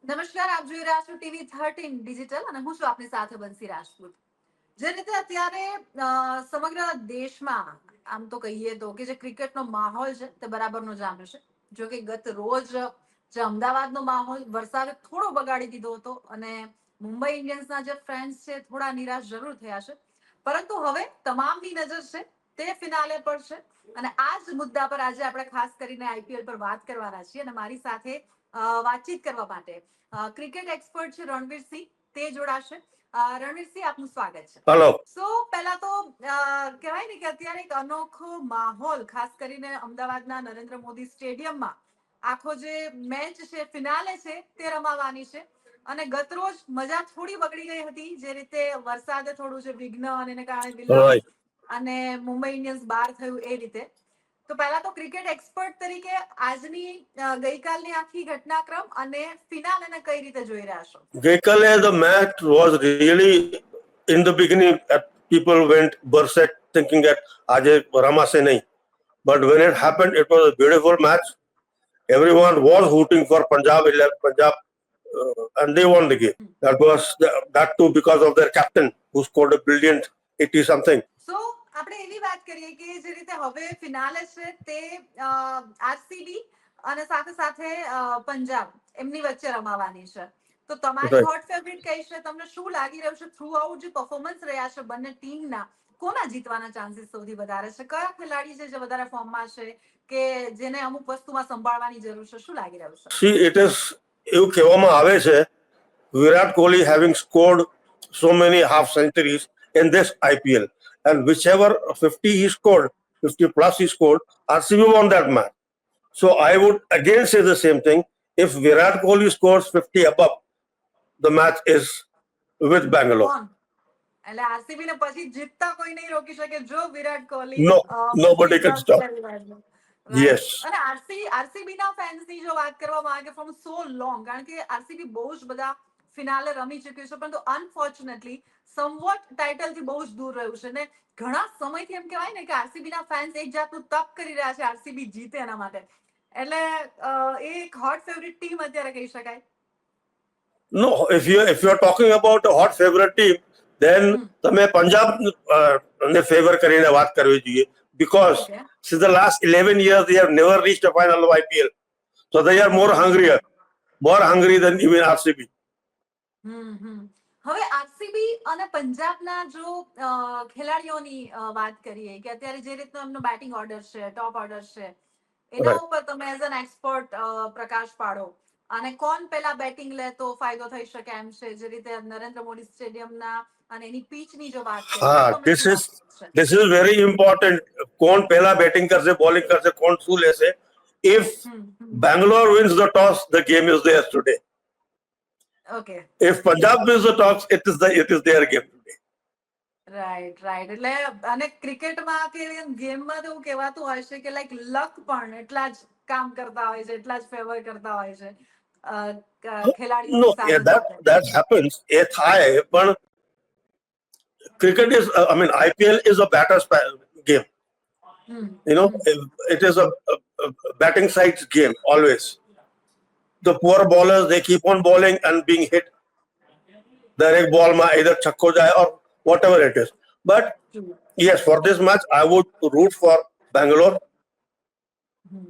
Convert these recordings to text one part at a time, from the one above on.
નમસ્કાર, આપ જોઈ રહ્યા છો TV13 ડિજિટલ અને હું છું આપની સાથે બંસી રાજપૂત. જે રીતે અત્યારે સમગ્ર દેશમાં આમ તો કહીએ તો કે જે ક્રિકેટનો માહોલ છે તે બરાબરનો જામ્યો છે. જો કે ગત રોજ જે અમદાવાદનો માહોલ વરસાદે થોડો બગાડી દીધો હતો અને મુંબઈ ઇન્ડિયન્સના જે ફેન્સ છે થોડા નિરાશ જરૂર થયા છે, પરંતુ હવે તમામની નજર છે તે ફિનાલે પર છે અને આ જ મુદ્દા પર આજે આપણે ખાસ કરીને આઈપીએલ પર વાત કરવાના છીએ અને મારી સાથે વાતચીત કરવા માટે ક્રિકેટ એક્સપર્ટ છે રણવીરસિંહ, તે જોડાશે. રણવીરસિંહ, આપનું સ્વાગત છે. હેલો. સો પહેલા તો કહેવાય ને કે અત્યારે એક અનોખો માહોલ ખાસ કરીને અમદાવાદના નરેન્દ્ર મોદી સ્ટેડિયમમાં આખો જે મેચ છે ફિનાલે છે તે રમાવાની છે અને ગતરોજ મજા થોડી બગડી ગઈ હતી, જે રીતે વરસાદે થોડું જે વિઘ્ન અને એને કારણે વિલંબ અને મુંબઈ ઇન્ડિયન્સ બહાર થયું એ રીતે. તો પહેલા તો ક્રિકેટ એક્સપર્ટ તરીકે આજની ગઈકાલની આખી ઘટનાક્રમ અને ફિનાલેને કઈ રીતે જોઈ રહ્યા છો? ગઈકાલે the match was really in the beginning people went berserk thinking that આજે રમાશે નહીં, but when it happened it was a beautiful match. Everyone was hooting for Punjab and they won the game. That too because of their captain who scored a brilliant 80 something. સો આપણે એવી વાત કરીએ કે જે રીતે હવે ફિનાલે છે તે આરસીબી અને સાથે સાથે પંજાબ એમની વચ્ચે રમાવાની છે. તો તમારી હોટ ફેવરિટ કઈ છે? તમને શું લાગી રહ્યું છે થ્રુ આઉટ જે પરફોર્મન્સ રહ્યા છે બંને ટીમના, કોના જીતવાના ચાન્સીસ સૌથી વધારે છે? કયા ખેલાડી છે જે વધારે ફોર્મમાં છે કે જેને અમુક વસ્તુમાં સંભાળવાની જરૂર છે? શું લાગી રહ્યું છે? See, it is એવું કહેવામાં આવે છે Virat Kohli having scored so many half centuries in this IPL, and whichever 50 he scored, 50 plus he scored, RCB won that match. So I would again say the same thing. If Virat Kohli scores 50 above, the match is with Bangalore. એટલે RCB ને પછી જીતતા કોઈ નહીં રોકી શકે જો Virat Kohli No, nobody can stop. Yes. અને આરસીબી ના ફેન્સ ની જો વાત કરવામાં આવે ફ્રોમ સો લોંગ, કારણ કે આરસીબી બહુ જ બધા ફિનાલે રમી ચૂક્યું છે, પરંતુ અનફોર્ચ્યુનેટલી સમવોટ ટાઇટલ થી બહુ જ દૂર રહ્યું છે ને ઘણા સમયથી એમ કહેવાય ને કે આરસીબી ના ફેન્સ એક જાતનું તપ કરી રહ્યા છે આરસીબી જીતે એના માટે. એટલે એ એક હોટ ફેવરિટ ટીમ અત્યારે કહી શકાય. No, if you're talking about a hot favorite team, then તમે પંજાબ ને ફેવર કરીને વાત કરવી જોઈએ, because since the last 11 years they have never reached a final of IPL, so they are more hungry than even RCB. હવે RCB અને પંજાબના જો ખેલાડીઓની વાત કરીએ કે અત્યારે જે રીતનો એમનો બેટિંગ ઓર્ડર છે, ટોપ ઓર્ડર છે, એના ઉપર તમે એઝ એન એક્સપર્ટ પ્રકાશ પાડો અને કોણ પહેલા બેટિંગ લે તો ફાયદો થઈ શકે એમ છે, જે રીતે નરેન્દ્ર મોદી સ્ટેડિયમના અને એની પીચની જો વાત કરીએ. This is very important. કોણ પહેલા બેટિંગ કરશે, બોલિંગ કરશે, કોણ શું લેશે? If Bangalore wins the toss, the game is theirs today. Okay. If Punjab wins the toss, it is their game today. Right. એટલે અને ક્રિકેટમાં કે ગેમમાં તો એવું કહેવાતું હોય છે કે લાઈક લક પણ એટલા જ કામ કરતા હોય છે, એટલા જ ફેવર કરતા હોય છે ખેલાડીઓની સાથે. That happens. એ થાય, પણ cricket is, IPL is a batter's game. It is a batting side's game always. The poor bowlers, they keep on bowling and being hit. Direct ball ma either chakko jai or whatever it is. But yes, for this match, I would root for Bangalore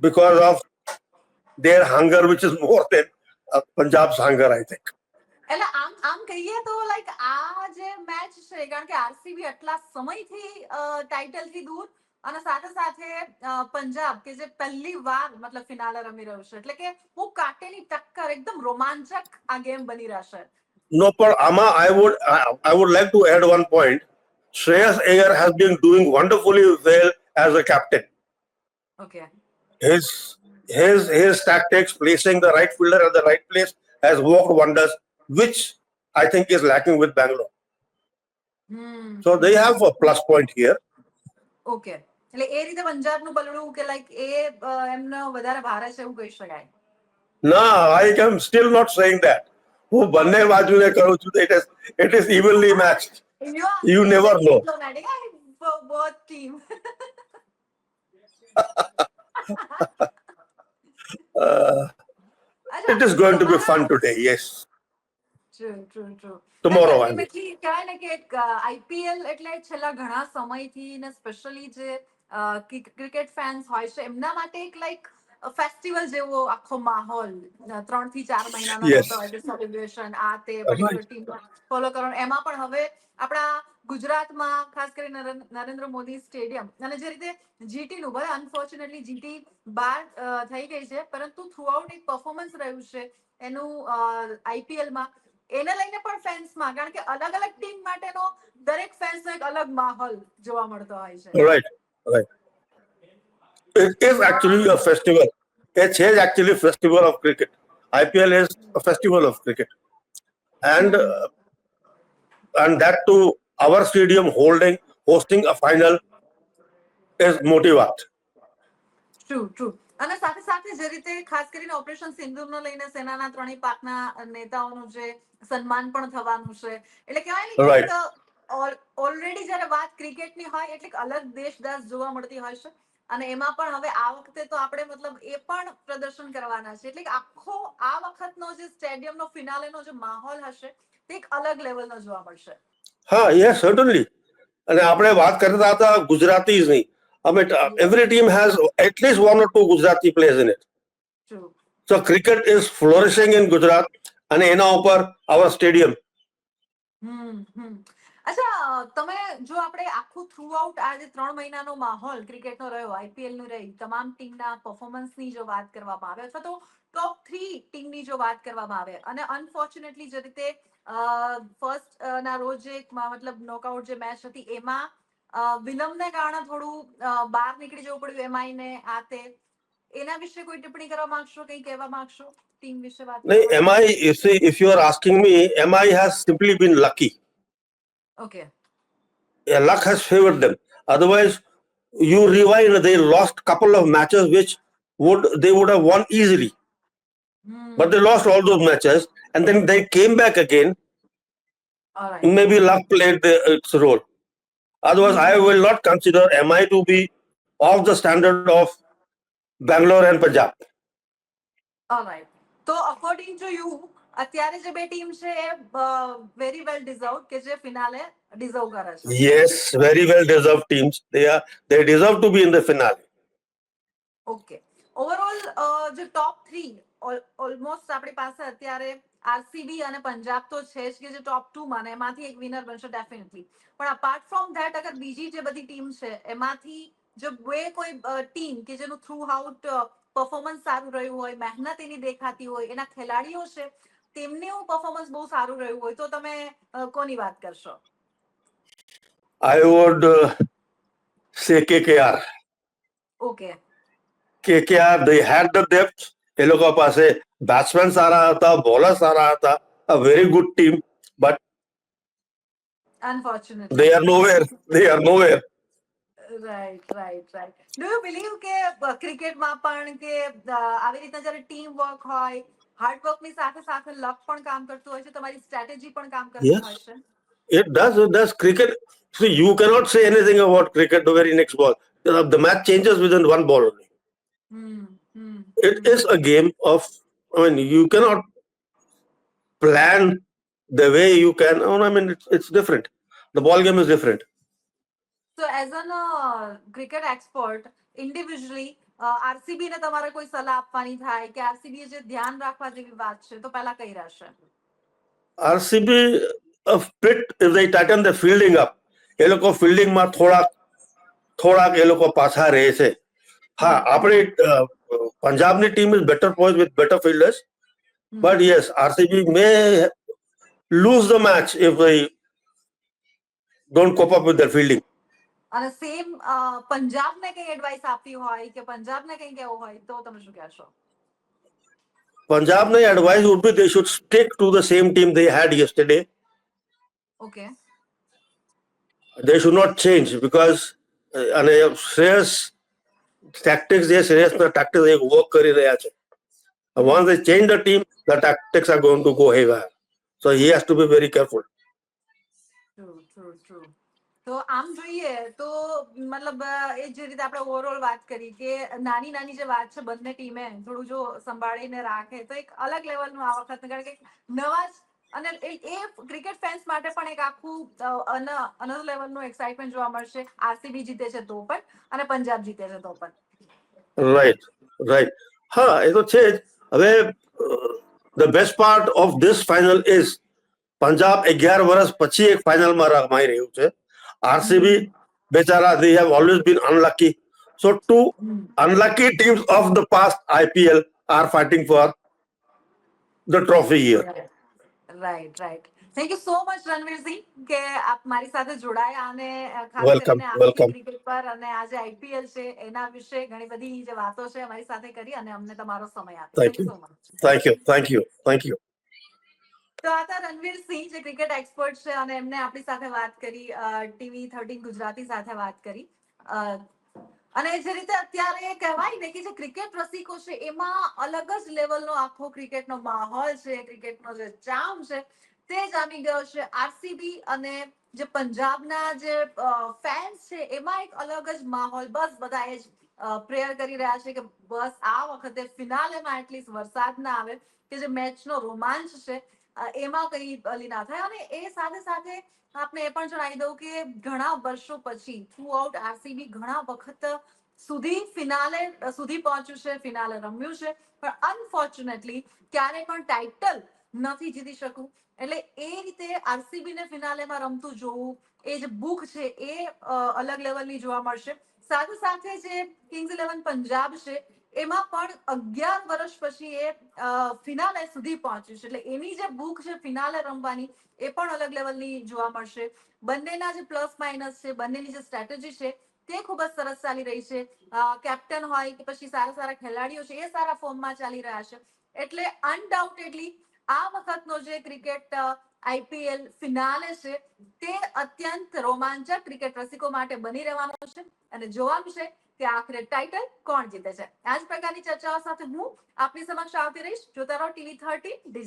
because of their hunger, which is more than Punjab's hunger, I think. એટલે આમ કહીએ તો like આ જે match છે, કારણ કે RCB આટલા સમયથી ટાઇટલ થી દૂર અને સાથે સાથે પંજાબ કે જે પહેલી વાર મતલબ ફિનાલે રમી રહ્યું છે, એટલે કે હું કાટેની ટક્કર એકદમ રોમાંચક આ ગેમ બની રહેશે. No, but Ama, I would like to add one point. Shreyas Iyer has been doing wonderfully well as a captain. Okay. His tactics, placing the right fielder at the right place, has worked wonders, which I think is lacking with Bangalore. So they have a plus point here. Okay. એટલે એ રીતે પંજાબનું પલડું કે like એ એમનો વધારે ભારે છે એવું કહી શકાય? No, I am still not saying that. હું બંને બાજુને કહું છું, it is evenly matched. You never know. Both team. It is going to be fun today. Yes. True Tomorrow, I mean. Ultimately કહેવાય ને કે આઈપીએલ એટલે છેલ્લા ઘણા સમયથી ને સ્પેશિયલી જે ક્રિકેટ ફેન્સ હોય છે એમના માટે એક લાઈક ફેસ્ટિવલ જેવો આખો માહોલ 3 થી 4 મહિનાનો Yes. રહેતો હોય છે સેલિબ્રેશન આ તે Right. પર્ટિક્યુલર ટીમ ફોલો કરવાનું એમાં પણ હવે આપણા ગુજરાતમાં ખાસ કરીને નરેન્દ્ર મોદી સ્ટેડિયમ અને જે રીતે જીટી નું ભલે અનફોર્ચ્યુનેટલી જીટી બાર થઈ ગઈ છે પરંતુ થ્રુઆઉટ એક પરફોર્મન્સ રહ્યું છે એનું આઈપીએલમાં એને લઈને પણ ફેન્સમાં કારણ કે અલગ અલગ ટીમ માટેનો દરેક ફેન્સનો એક અલગ માહોલ જોવા મળતો હોય છે. Right. Right. It is actually a festival. It is actually a festival of cricket. IPL is a festival of cricket, and that too, our stadium hosting a final is motivat. True અને સાથે સાથે જે રીતે ખાસ કરીને operation સિંદૂરનો લઈને સેનાના ત્રણેય પાકના નેતાઓનું જે સન્માન પણ થવાનું છે એટલે કહેવાય Right. ને ઓલરેડી જ્યારે વાત ક્રિકેટની હોય એટલે એક અલગ દેશદાસ જોવા મળતી હોય છે અને એમાં પણ હવે આ વખતે તો આપણે મતલબ એ પણ પ્રદર્શન કરવાના છે એટલે કે આખો આ વખતનો જે સ્ટેડિયમનો ફિનાલેનો જે માહોલ હશે તે એક અલગ લેવલનો જોવા મળશે. Yes, certainly. And આપણે વાત કરતા હતા ગુજરાતીઝની. I mean, every team has at least 1 or 2 Gujarati players in it. True. So cricket is flourishing in Gujarat, and એના ઉપર our stadium. અચ્છા તમે જો આપણે આખું થ્રુ આઉટ આ જે 3 મહિનાનો માહોલ ક્રિકેટનો રહ્યો આઈપીએલ નું રહી તમામ ટીમના પરફોર્મન્સની જો વાત કરવામાં આવે અથવા તો ટોપ 3 ટીમની જો વાત કરવામાં આવે અને અનફોર્ચ્યુનેટલી જે રીતે ફર્સ્ટ ના રોજ જે મતલબ નોકઆઉટ જે મેચ હતી એમાં વિલંબને કારણે થોડું બહાર નીકળી જવું પડ્યું એમઆઈ ને આ તે એના વિશે કોઈ ટિપ્પણી કરવા માંગશો કંઈ કહેવા માંગશો ટીમ વિશે વાત નહીં, MI, if you are asking me, MI has simply been lucky. Okay Yeah, luck has favored them. Otherwise, you rewind, they lost couple of matches which they would have won easily. But they lost all those matches, and then they came back again. All right. Maybe luck played its role. Otherwise, I will not consider MI to be of the standard of Bangalore and Punjab. Alright તો according to you અત્યારે જે બે team છે એ very well deserve કે જે finale deserve કરે છે. Yes, very well deserved teams. They deserve to be in the finale. Okay overall જે ટોપ 3 ઓલમોસ્ટ આપણી પાસે અત્યારે આરસીબી અને પંજાબ તો છે જ કે જે ટોપ 2 માં ને એમાંથી એક વિનર બનશે ડેફિનેટલી પણ અપાર્ટ ફ્રોમ ધેટ અગર બીજી જે બધી ટીમ છે એમાંથી જો બે કોઈ ટીમ કે જેનું થ્રુ આઉટ પરફોર્મન્સ સારું રહ્યું હોય મહેનત એની દેખાતી હોય એના ખેલાડીઓ છે તેમનું પરફોર્મન્સ બહુ સારું રહ્યું હોય તો તમે કોની વાત કરશો? I would say KKR. Okay KKR, they had the depth. એ લોકો પાસે બેટ્સમેન સારા હતા, બોલર સારા હતા, a very good team, but unfortunately they are nowhere. They are nowhere. Right do you believe કે ક્રિકેટમાં પણ કે આવી રીતના જ્યારે ટીમ વર્ક હોય હાર્ડ વર્કની સાથે સાથે લક પણ કામ કરતું હોય છે તમારી સ્ટ્રેટેજી પણ કામ કરતી Yes. હોય છે? It does. Cricket, see, you cannot say anything about cricket the very next ball. The match changes within one ball only. It is a game of, I mean, you cannot plan the way you can. I mean, it's different. The ball game is different. So as an cricket expert, individually, RCB ને તમારે કોઈ સલાહ આપવાની થાય કે RCB જે ધ્યાન રાખવા જેવી વાત છે તો પહેલા કઈ રહેશે? RCB a bit, if they tighten the fielding up, એ લોકો ફિલ્ડિંગમાં થોડાક એ લોકો પાછા રહે છે. હા, આપણી પંજાબની team is better poised with better fielders, but yes, RCB may lose the match if they don't cope up with their fielding. અને same પંજાબને કઈ એડવાઇસ આપવી હોય કે પંજાબને કઈ કહેવું હોય તો તમે શું કહેશો? Punjab's advice would be they should stick to the same team they had yesterday. Okay They should not change because અને શ્રેયસ tactics શ્રેયસના tactics work કરી રહ્યા છે. Once they change the team, the tactics are going to go haywire. So he has to be very careful. True તો આમ જોઈએ તો મતલબ એ જે રીતે આપણે ઓવરઓલ વાત કરી કે નાની નાની જે વાત છે બંને ટીમે થોડું જો સંભાળીને રાખે તો એક અલગ લેવલનું આ વખત, કારણ કે નવા જ અને એ ક્રિકેટ ફેન્સ માટે પણ એક આખું અનધર લેવલનું એક્સાઇટમેન્ટ જોવા મળશે. આરસીબી જીતે છે તો પણ અને પંજાબ જીતે છે તો પણ. Right right. હા, એ તો છે જ. હવે the best part of this final is Punjab 11 વર્ષ પછી એક ફાઇનલમાં રમાઈ રહ્યું છે. આરસીબી બેચારા they have always been unlucky. So two unlucky teams of the past IPL are fighting for the trophy here. Right right. Thank you so much Ranveer Singh કે આપ મારી સાથે જોડાયા અને ખાસ Welcome, કરીને આપણી welcome. ક્રિકેટ પર અને આજે આઈપીએલ છે એના વિશે ઘણી બધી જે વાતો છે અમારી સાથે કરી અને અમને તમારો સમય આપ્યો. Thank thank you you. So much. Thank you. Thank you. Thank you. તો આ હતા રણવીરસિંહ જે ક્રિકેટ એક્સપર્ટ છે અને એમને આપણી સાથે વાત કરી, ટીવી 13 ગુજરાતી સાથે વાત કરી. અને જે રીતે અત્યારે કહેવાય ને કે જે ક્રિકેટ રસિકો છે એમાં અલગ જ લેવલનો આખો ક્રિકેટનો માહોલ છે, ક્રિકેટનો જે ચાર્મ છે તે જામી ગયો છે. આરસીબી અને જે પંજાબના જે ફેન્સ છે એમાં એક અલગ જ માહોલ. બસ બધા એ જ પ્રેયર કરી રહ્યા છે કે બસ આ વખતે ફિનાલેમાં એટલીસ્ટ વરસાદ ના આવે, કે જે મેચનો રોમાંચ છે એમાં કઈ બલી ના થાય. અને એ સાથે સાથે આપને એ પણ જણાવી દઉં કે ઘણા વર્ષો પછી થ્રુ આઉટ આરસીબી ઘણા વખત સુધી ફિનાલે સુધી પહોંચ્યું છે, ફિનાલે રમ્યું છે, પણ અનફોર્ચ્યુનેટલી ક્યારે પણ ટાઇટલ નથી જીતી શકું. એટલે એ રીતે આરસીબી ને ફિનાલેમાં રમતું જોવું, એ જે ભૂખ છે એ અલગ લેવલની જોવા મળશે. સાથે સાથે જે કિંગ્સ 11 પંજાબ છે એમાં પણ 11 વર્ષ પછી એ ફિનાલે સુધી પહોંચ્યું છે. એટલે એની જે ભૂખ છે ફિનાલે રમવાની એ પણ અલગ લેવલની જોવા મળશે. બંનેના જે પ્લસ માઇનસ છે, બંનેની જે સ્ટ્રેટેજી છે તે ખૂબ જ સરસ ચાલી રહી છે. કેપ્ટન હોય કે પછી સારા સારા ખેલાડીઓ છે એ સારા ફોર્મમાં ચાલી રહ્યા છે. એટલે અનડાઉટેડલી આ વખતનો જે ક્રિકેટ આઈપીએલ ફિનાલે છે તે અત્યંત રોમાંચક ક્રિકેટ રસિકો માટે બની રહેવાનો છે અને જોવાનું છે કે આખરે ટાઇટલ કોણ જીતે છે. આ જ પ્રકારની ચર્ચાઓ સાથે હું આપની સમક્ષ આવતી રહીશ. જોતા રહો ટીવી 13.